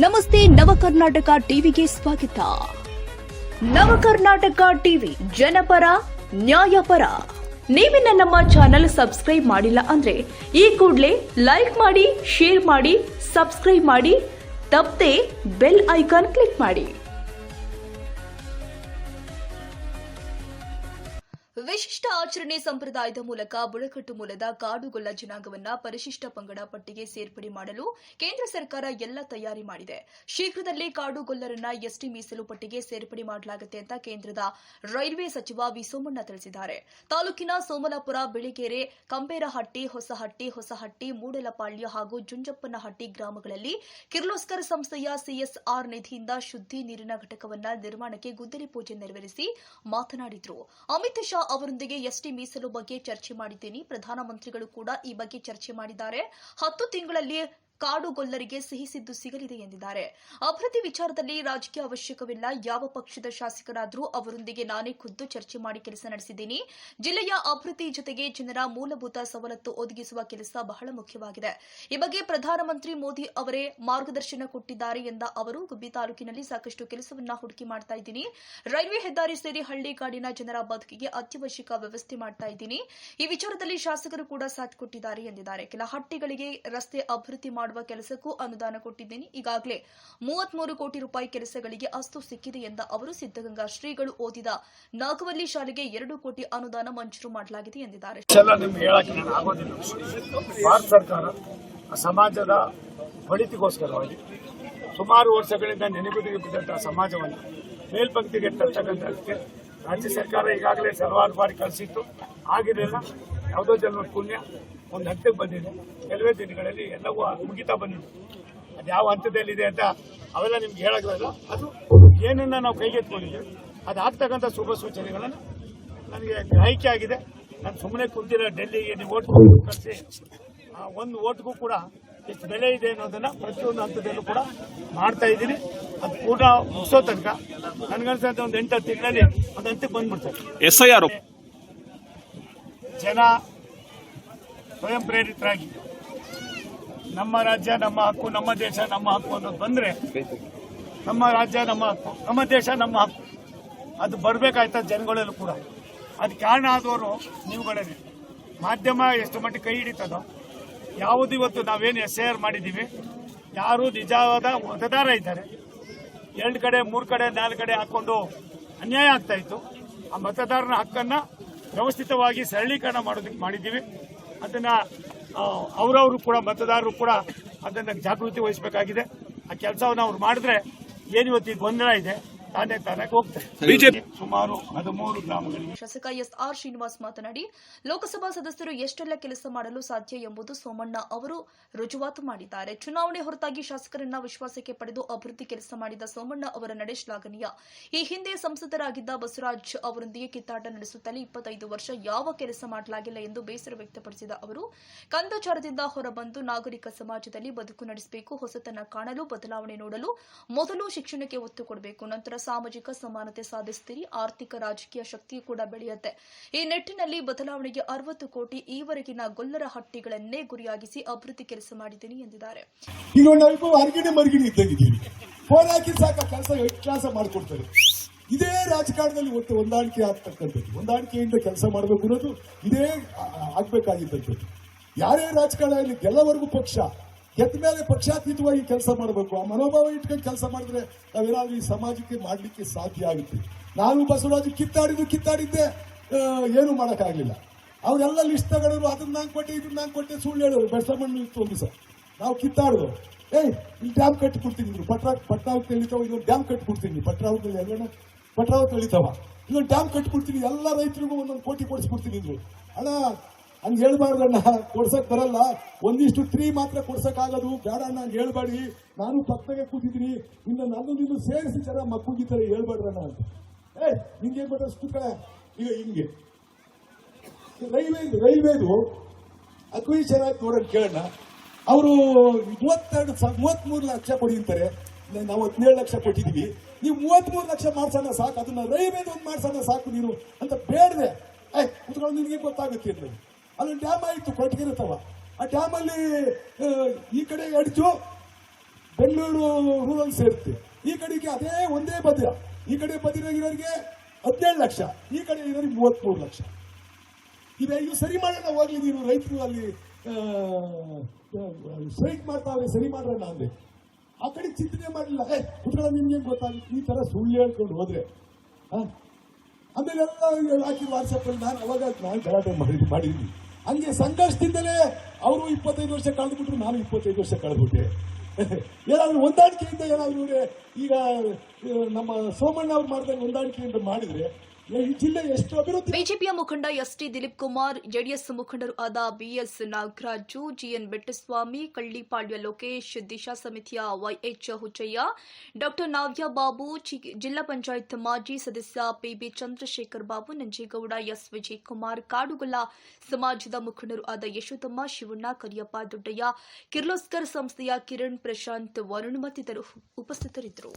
ನಮಸ್ತೆ ನವಕರ್ನಾಟಕ ಟಿವಿಗೆ ಸ್ವಾಗತ. ನವಕರ್ನಾಟಕ ಟಿವಿ ಜನಪರ ನ್ಯಾಯಪರ. ನೀವಿನ್ನ ನಮ್ಮ ಚಾನೆಲ್ ಸಬ್ಸ್ಕ್ರೈಬ್ ಮಾಡಿಲ್ಲ ಅಂದ್ರೆ ಈ ಕೂಡಲೇ ಲೈಕ್ ಮಾಡಿ, ಶೇರ್ ಮಾಡಿ, ಸಬ್ಸ್ಕ್ರೈಬ್ ಮಾಡಿ, ತಪ್ಪದೆ ಬೆಲ್ ಐಕಾನ್ ಕ್ಲಿಕ್ ಮಾಡಿ. ವಿಶಿಷ್ಟ ಆಚರಣೆ ಸಂಪ್ರದಾಯದ ಮೂಲಕ ಬುಡಕಟ್ಟು ಮೂಲದ ಕಾಡುಗೊಲ್ಲ ಜನಾಂಗವನ್ನ ಪರಿಶಿಷ್ಟ ಪಂಗಡ ಪಟ್ಟಿಗೆ ಸೇರ್ಪಡೆ ಮಾಡಲು ಕೇಂದ್ರ ಸರ್ಕಾರ ಎಲ್ಲ ತಯಾರಿ ಮಾಡಿದೆ. ಶೀಘ್ರದಲ್ಲೇ ಕಾಡುಗೊಲ್ಲರನ್ನ ಎಸ್ಟಿ ಮೀಸಲು ಪಟ್ಟಿಗೆ ಸೇರ್ಪಡೆ ಮಾಡಲಾಗುತ್ತೆ ಅಂತ ಕೇಂದ್ರದ ರೈಲ್ವೆ ಸಚಿವ ವಿ ಸೋಮಣ್ಣ ತಿಳಿಸಿದ್ದಾರೆ. ತಾಲೂಕಿನ ಸೋಮಲಾಪುರ, ಬಿಳಿಗೆರೆ, ಕಂಬೇರಹಟ್ಟಿ, ಹೊಸಹಟ್ಟಿ, ಮೂಡಲಪಾಳ್ಯ ಹಾಗೂ ಜುಂಜಪ್ಪನಹಟ್ಟಿ ಗ್ರಾಮಗಳಲ್ಲಿ ಕಿರ್ಲೋಸ್ಕರ್ ಸಂಸ್ಥೆಯ ಸಿಎಸ್ಆರ್ ನಿಧಿಯಿಂದ ಶುದ್ಧಿ ನೀರಿನ ಘಟಕವನ್ನ ನಿರ್ಮಾಣಕ್ಕೆ ಗುದ್ದಲಿ ಪೂಜೆ ನೆರವೇರಿಸಿ ಮಾತನಾಡಿದರು. ಅಮಿತ್ ಶಾ ಅವರೊಂದಿಗೆ ಎಸ್ಟಿ ಮೀಸಲು ಬಗ್ಗೆ ಚರ್ಚೆ ಮಾಡಿದ್ದೀನಿ. ಪ್ರಧಾನಮಂತ್ರಿಗಳು ಕೂಡ ಈ ಬಗ್ಗೆ ಚರ್ಚೆ ಮಾಡಿದ್ದಾರೆ. 10 ತಿಂಗಳಲ್ಲಿ ಕಾಡುಗೊಲ್ಲರಿಗೆ ಸಿಹಿಸಿದ್ದು ಸಿಗಲಿದೆ ಎಂದಿದ್ದಾರೆ. ಅಭಿವೃದ್ಧಿ ವಿಚಾರದಲ್ಲಿ ರಾಜಕೀಯ ಅವಶ್ಯಕವಿಲ್ಲ. ಯಾವ ಪಕ್ಷದ ಶಾಸಕರಾದರೂ ಅವರೊಂದಿಗೆ ನಾನೇ ಖುದ್ದು ಚರ್ಚೆ ಮಾಡಿ ಕೆಲಸ ನಡೆಸಿದ್ದೀನಿ. ಜಿಲ್ಲೆಯ ಅಭಿವೃದ್ಧಿ ಜೊತೆಗೆ ಜನರ ಮೂಲಭೂತ ಸವಲತ್ತು ಒದಗಿಸುವ ಕೆಲಸ ಬಹಳ ಮುಖ್ಯವಾಗಿದೆ. ಈ ಬಗ್ಗೆ ಪ್ರಧಾನಮಂತ್ರಿ ಮೋದಿ ಅವರೇ ಮಾರ್ಗದರ್ಶನ ಕೊಟ್ಟಿದ್ದಾರೆ ಎಂದ ಅವರು, ಗುಬ್ಬಿ ತಾಲೂಕಿನಲ್ಲಿ ಸಾಕಷ್ಟು ಕೆಲಸವನ್ನ ಹುಡುಕಿ ಮಾಡ್ತಾ ಇದ್ದೀನಿ. ರೈಲ್ವೆ ಹೆದ್ದಾರಿ ಸೇರಿ ಹಳ್ಳಿಗಾಡಿನ ಜನರ ಬದುಕಿಗೆ ಅತ್ಯವಶ್ಯಕ ವ್ಯವಸ್ಥೆ ಮಾಡ್ತಾ ಇದ್ದೀನಿ. ಈ ವಿಚಾರದಲ್ಲಿ ಶಾಸಕರು ಕೂಡ ಸಾಥ್ ಕೊಟ್ಟಿದ್ದಾರೆ ಎಂದಿದ್ದಾರೆ. ಕೆಲ ಹಟ್ಟಿಗಳಿಗೆ ರಸ್ತೆ ಅಭಿವೃದ್ಧಿ ಮಾಡುವ ಕೆಲಸಕ್ಕೂ ಅನುದಾನ ಕೊಟ್ಟಿದ್ದೀನಿ. ಈಗಾಗಲೇ 33 ಕೋಟಿ ರೂಪಾಯಿ ಕೆಲಸಗಳಿಗೆ ಅಸ್ತು ಸಿಕ್ಕಿದೆ ಎಂದ ಅವರು, ಸಿದ್ದಗಂಗಾ ಶ್ರೀಗಳು ಓದಿದ ನಾಗವಲ್ಲಿ ಶಾಲೆಗೆ 2 ಕೋಟಿ ಅನುದಾನ ಮಂಜೂರು ಮಾಡಲಾಗಿದೆ ಎಂದಿದ್ದಾರೆ. ಭಾರತ ಸರ್ಕಾರ ಸಮಾಜದ ಒಳಿತಿಗೋಸ್ಕರವಾಗಿ ಸುಮಾರು ವರ್ಷಗಳಿಂದ ನೆನೆಗುದಿಗೆ ಬಿದ್ದಂತಹ ಸಮಾಜವನ್ನು ಮೇಲ್ಪಂಕ್ತಿಗೆ ತರ್ತಕ್ಕಂಥದಕ್ಕೆ ರಾಜ್ಯ ಸರ್ಕಾರ ಈಗಾಗಲೇ ಹಲವಾರು ಬಾರಿ ಕಳಿಸಿತ್ತು. ಆಗಿರಲಿಲ್ಲ. ಯಾವುದೋ ಜನ್ಮ ಪುಣ್ಯ ಒಂದು ಹಂತಕ್ಕೆ ಬಂದಿದೆ. ಕೆಲವೇ ದಿನಗಳಲ್ಲಿ ಎಲ್ಲವೂ ಮುಗಿತಾ ಬಂದಿದೆ. ಅದು ಯಾವ ಹಂತದಲ್ಲಿದೆ ಅಂತ ಅವೆಲ್ಲ ನಿಮ್ಗೆ ಹೇಳೋದಿಲ್ಲ. ಅದು ಏನನ್ನ ನಾವು ಕೈಗೆತ್ಕೊಂಡಿದ್ದೀವಿ ಅದು ಆಗ್ತಕ್ಕಂಥ ಶುಭ ಸೂಚನೆಗಳನ್ನು ನನಗೆ ಗ್ರಹಿಕೆ ಆಗಿದೆ. ನಾನು ಸುಮ್ಮನೆ ಕುಂತಿರೋ ಡೆಲ್ಲಿಗೆ ನೀವು ಓಟ್ ಕಳಿಸಿ ಒಂದು ಓಟ್ಗೂ ಕೂಡ ಎಷ್ಟು ಬೆಲೆ ಇದೆ ಅನ್ನೋದನ್ನ ಪ್ರತಿಯೊಂದು ಹಂತದಲ್ಲೂ ಕೂಡ ಮಾಡ್ತಾ ಇದ್ದೀನಿ. ಅದು ಕೂಡ ಮುಗಿಸೋ ತನಕ ನನಗನ್ಸಂತ ಒಂದು 8-10 ತಿಂಗಳಲ್ಲಿ ಒಂದು ಹಂತಕ್ಕೆ ಬಂದ್ಬಿಡ್ತಾರೆ. SIR ಜನ ಸ್ವಯಂ ಪ್ರೇರಿತರಾಗಿ ನಮ್ಮ ರಾಜ್ಯ ನಮ್ಮ ಹಕ್ಕು, ನಮ್ಮ ದೇಶ ನಮ್ಮ ಹಕ್ಕು ಅನ್ನೋದು ಬಂದ್ರೆ, ನಮ್ಮ ರಾಜ್ಯ ನಮ್ಮ ಹಕ್ಕು, ನಮ್ಮ ದೇಶ ನಮ್ಮ ಹಕ್ಕು ಅದು ಬರಬೇಕಾಯ್ತದ ಜನಗಳಲ್ಲೂ ಕೂಡ. ಅದು ಕಾರಣ ಆದವರು ನೀವುಗಳೇ. ಮಾಧ್ಯಮ ಎಷ್ಟು ಮಟ್ಟಿಗೆ ಕೈ ಹಿಡಿತದೋ, ಯಾವುದು ಇವತ್ತು ನಾವೇನು SIR ಮಾಡಿದ್ದೀವಿ, ಯಾರು ನಿಜವಾದ ಮತದಾರ ಇದ್ದಾರೆ 2 ಕಡೆ 3 ಕಡೆ 4 ಕಡೆ ಹಾಕೊಂಡು ಅನ್ಯಾಯ ಆಗ್ತಾ ಇತ್ತು. ಆ ಮತದಾರನ ಹಕ್ಕನ್ನ ವ್ಯವಸ್ಥಿತವಾಗಿ ಸರಳೀಕರಣ ಮಾಡೋದಕ್ಕೆ ಮಾಡಿದ್ದೀವಿ. ಅದನ್ನ ಅವರವರು ಕೂಡ ಮತದಾರರು ಕೂಡ ಅದನ್ನ ಜಾಗೃತಿ ವಹಿಸಬೇಕಾಗಿದೆ. ಆ ಕೆಲಸವನ್ನು ಅವ್ರು ಮಾಡಿದ್ರೆ ಏನಿವತ್ತು ಗೊಂದಲ ಇದೆ ತಾನೇ ಹೋಗ್ತಾರೆ. ಬಿಜೆಪಿ ಸುಮಾರು 13 ಗ್ರಾಮಗಳಿಗೆ. ಶಾಸಕ SR ಶ್ರೀನಿವಾಸ್ ಮಾತನಾಡಿ, ಲೋಕಸಭಾ ಸದಸ್ಯರು ಎಷ್ಟೆಲ್ಲ ಕೆಲಸ ಮಾಡಲು ಸಾಧ್ಯ ಎಂಬುದು ಸೋಮಣ್ಣ ಅವರು ರುಜುವಾತು ಮಾಡಿದ್ದಾರೆ. ಚುನಾವಣೆ ಹೊರತಾಗಿ ಶಾಸಕರನ್ನ ವಿಶ್ವಾಸಕ್ಕೆ ಪಡೆದು ಅಭಿವೃದ್ಧಿ ಕೆಲಸ ಮಾಡಿದ ಸೋಮಣ್ಣ ಅವರ ನಡೆ ಶ್ಲಾಘನೀಯ. ಈ ಹಿಂದೆ ಸಂಸದರಾಗಿದ್ದ ಬಸವರಾಜ್ ಅವರೊಂದಿಗೆ ಕಿತ್ತಾಟ ನಡೆಸುತ್ತಲೇ 25 ವರ್ಷ ಯಾವ ಕೆಲಸ ಮಾಡಲಾಗಿಲ್ಲ ಎಂದು ಬೇಸರ ವ್ಯಕ್ತಪಡಿಸಿದ ಅವರು, ಕಂದಾಚಾರದಿಂದ ಹೊರಬಂದು ನಾಗರಿಕ ಸಮಾಜದಲ್ಲಿ ಬದುಕು ನಡೆಸಬೇಕು. ಹೊಸತನ ಕಾಣಲು, ಬದಲಾವಣೆ ನೋಡಲು ಮೊದಲು ಶಿಕ್ಷಣಕ್ಕೆ ಒತ್ತು ಕೊಡಬೇಕು. ನಂತರ ಸಾಮಾಜಿಕ ಸಮಾನತೆ ಸಾಧಿಸುತ್ತೀರಿ. ಆರ್ಥಿಕ ರಾಜಕೀಯ ಶಕ್ತಿ ಕೂಡ ಬೆಳೆಯುತ್ತೆ. ಈ ನಿಟ್ಟಿನಲ್ಲಿ ಬದಲಾವಣೆಗೆ 60 ಕೋಟಿ ಈವರೆಗಿನ ಗೊಲ್ಲರ ಹಟ್ಟಿಗಳನ್ನೇ ಗುರಿಯಾಗಿಸಿ ಅಭಿವೃದ್ಧಿ ಕೆಲಸ ಮಾಡಿದ್ದೀನಿ ಎಂದಿದ್ದಾರೆ. ಈಗ ನಾವು ಹೊರಗಡೆ ಮರಗಿಡಿ ಇದ್ದಂಗಿದ್ದೀವಿ. ಫೋನ್ ಹಾಕಿ ಸಾಕ ಕೆಲಸ ಮಾಡಿಕೊಡ್ತಾರೆ. ಇದೇ ರಾಜಕಾರಣದಲ್ಲಿ ಒಟ್ಟು ಹೊಂದಾಣಿಕೆ ಆಗ್ತಕ್ಕಂಥದ್ದು, ಹೊಂದಾಣಿಕೆಯಿಂದ ಕೆಲಸ ಮಾಡಬೇಕು ಅನ್ನೋದು ಇದೇ ಆಗ್ಬೇಕಾಗಿದ್ದಂಥದ್ದು. ಯಾರೇ ರಾಜಕಾರಣ ಇಲ್ಲಿ ಗೆಲ್ಲವರೆಗೂ ಪಕ್ಷ ಗೆದ್ದ ಮೇಲೆ ಪಕ್ಷಾತೀತವಾಗಿ ಕೆಲಸ ಮಾಡಬೇಕು. ಆ ಮನೋಭಾವ ಇಟ್ಕೊಂಡು ಕೆಲಸ ಮಾಡಿದ್ರೆ ನಾವೇನಾದ್ರೂ ಈ ಸಮಾಜಕ್ಕೆ ಮಾಡಲಿಕ್ಕೆ ಸಾಧ್ಯ ಆಗುತ್ತೆ. ನಾನು ಬಸವರಾಜ್ ಕಿತ್ತಾಡಿದ್ದೆ ಏನು ಮಾಡೋಕ್ಕಾಗಲಿಲ್ಲ. ಅವರೆಲ್ಲ ಲಿಸ್ಟ್ ತಗೊಳ್ಳೋರು, ಅದನ್ನ ನಾನು ಕೊಟ್ಟೆ ಇದನ್ನ ನಾನು ಕೊಟ್ಟೆ ಸುಳ್ಳು ಹೇಳೋರು. ಬೆಳಸಮಣ್ಣು ಇತ್ತು ಒಂದು ದಿವಸ ನಾವು ಕಿತ್ತಾಡೋದು, ಇಲ್ಲಿ ಡ್ಯಾಮ್ ಕಟ್ಟಿ ಕೊಡ್ತೀನಿ, ಪಟ್ರಾವತಿ ಎಳಿತಾವ, ಇದೊಂದು ಡ್ಯಾಮ್ ಕಟ್ಟಿ ಕೊಡ್ತೀನಿ, ಪಟ್ರಾವತಿಯಲ್ಲಿ ಎಲ್ಲ ಪಟ್ರಾವತಿ ಎಳಿತಾವ, ಇದೊಂದು ಡ್ಯಾಮ್ ಕಟ್ಟಿ ಕೊಡ್ತೀನಿ, ಎಲ್ಲ ರೈತರಿಗೂ 1 ಕೋಟಿ ಕೊಡಿಸ್ಕೊಡ್ತೀನಿ ಇದ್ರು. ಅಣ್ಣ ಹಂಗೆ ಹೇಳ್ಬಾರ್ದಣ್ಣ, ಕೊಡ್ಸಕ್ ಬರಲ್ಲ, 1:3 ಮಾತ್ರ ಕೊಡ್ಸಕ್ ಆಗೋದು, ಬೇಡ ಅಣ್ಣ ಹಂಗೆ ಹೇಳ್ಬೇಡಿ, ನಾನು ಪಕ್ಕದಾಗೆ ಕೂತಿದ್ದೀನಿ, ಇನ್ನು ನಾನು ಸೇರಿಸಿ ಜನ ಮಕ್ಕಳಿತಾರೆ ಹೇಳ್ಬೇಡ್ರಣ್ಣ ಅಂತ. ನಿಂಗೆ ಏನ್ ಮಾಡ್ತಾರೆ ಕೂತ್ಕಡೆ. ಈಗ ಹಿಂಗೆ ರೈಲ್ವೇದು ಅಕ್ವಿಷನ್ ಆಯ್ತು ನೋಡೋಣ ಕೇಳೋಣ. ಅವರು 33 ಲಕ್ಷ ಕೊಡಿ ಅಂತಾರೆ, ನಾವು 17 ಲಕ್ಷ ಕೊಟ್ಟಿದೀವಿ, ನೀವು 33 ಲಕ್ಷ ಮಾಡ್ಸೋಣ ಸಾಕು, ಅದನ್ನ ರೈಲ್ವೇದು ಒಂದು ಮಾಡ್ಸೋಣ ಸಾಕು ನೀನು ಅಂತ ಬೇಡದೆ ಕುತ್ಕೊಂಡು ನಿನ್ಗೆ ಗೊತ್ತಾಗುತ್ತೆ ಅಂತ. ಅಲ್ಲೊಂದು ಡ್ಯಾಮ್ ಆಯಿತು ಕೊಟ್ಟಿಗಿರುತ್ತವ, ಆ ಡ್ಯಾಮಲ್ಲಿ ಈ ಕಡೆ ಅಡಿಚು ಬೆಂಗಳೂರು ರೂರಲ್ ಸೇರುತ್ತೆ. ಈ ಕಡೆಗೆ ಅದೇ ಒಂದೇ ಬದಿಯ, ಈ ಕಡೆ ಬದಿರಾಗಿರೋರಿಗೆ 17 ಲಕ್ಷ, ಈ ಕಡೆ ಇರೋರಿಗೆ 33 ಲಕ್ಷ. ಇವು ಸರಿ ಮಾಡೋಣ ಹೋಗ್ಲಿ, ನೀವು ರೈತರು ಅಲ್ಲಿ ಸ್ಟ್ರೈಕ್ ಮಾಡ್ತಾವ್ರೆ, ಸರಿ ಮಾಡೋಣ ಅಂದ್ರೆ ಆ ಕಡೆ ಚಿಂತನೆ ಮಾಡಲಿಲ್ಲ. ಕುತ್ಕೊಳ್ಳೋ ನಿಮ್ಗೆ ಗೊತ್ತಾಗುತ್ತೆ ಈ ತರ ಸುಳ್ಳು ಹೇಳ್ಕೊಂಡು ಹೋದ್ರೆ. ಆಮೇಲೆ ಎಲ್ಲ ಹಾಕಿ ವಾಟ್ಸಪ್ ಅಲ್ಲಿ ನಾನು ಗಲಾಟೆ ಮಾಡಿದ್ದೀನಿ. ಹಂಗೆ ಸಂಘರ್ಷದಿಂದಲೇ ಅವರು 25 ವರ್ಷ ಕಳೆದ್ಬಿಟ್ರು, ನಾನು 25 ವರ್ಷ ಕಳೆದ್ಬಿಟ್ಟೆ. ಏನಾದ್ರು ಹೊಂದಾಣಿಕೆಯಿಂದ ಏನಾದ್ರು ಈಗ ನಮ್ಮ ಸೋಮಣ್ಣ ಅವ್ರು ಮಾಡಿದಂಗೆ ಹೊಂದಾಣಿಕೆಯಿಂದ ಮಾಡಿದ್ರೆ ಈ ಜಿಲ್ಲೆ ಎಷ್ಟು ಅಭಿವೃದ್ಧಿ. ಬಿಜೆಪಿಯ ಮುಖಂಡ ಎಸ್ಟಿ ದಿಲೀಪ್ ಕುಮಾರ್, ಜೆಡಿಎಸ್ ಮುಖಂಡರು ಆದ ಬಿಎಸ್ ನಾಗರಾಜು, ಜಿಎನ್ ಬೆಟ್ಟಸ್ವಾಮಿ, ಕಳ್ಳಿಪಾಳ್ಯ ಲೋಕೇಶ್, ದಿಶಾ ಸಮಿತಿಯ ವೈಎಚ್ ಹುಚ್ಚಯ್ಯ, ಡಾಕ್ಟರ್ ನಾವ್ಯ ಬಾಬು, ಜಿಲ್ಲಾ ಪಂಚಾಯತ್ ಮಾಜಿ ಸದಸ್ಯ ಪಿಬಿ ಚಂದ್ರಶೇಖರ್ ಬಾಬು, ನಂಜೇಗೌಡ, ಎಸ್ ವಿಜಯಕುಮಾರ್, ಕಾಡುಗೊಲ್ಲ ಸಮಾಜದ ಮುಖಂಡರು ಆದ ಯಶೋಧಮ್ಮ, ಶಿವಣ್ಣ, ಕರಿಯಪ್ಪ, ದೊಡ್ಡಯ್ಯ, ಕಿರ್ಲೋಸ್ಕರ್ ಸಂಸ್ಥೆಯ ಕಿರಣ್, ಪ್ರಶಾಂತ್, ವರುಣ್ ಮತ್ತಿತರರು ಉಪಸ್ಥಿತರಿದ್ದರು.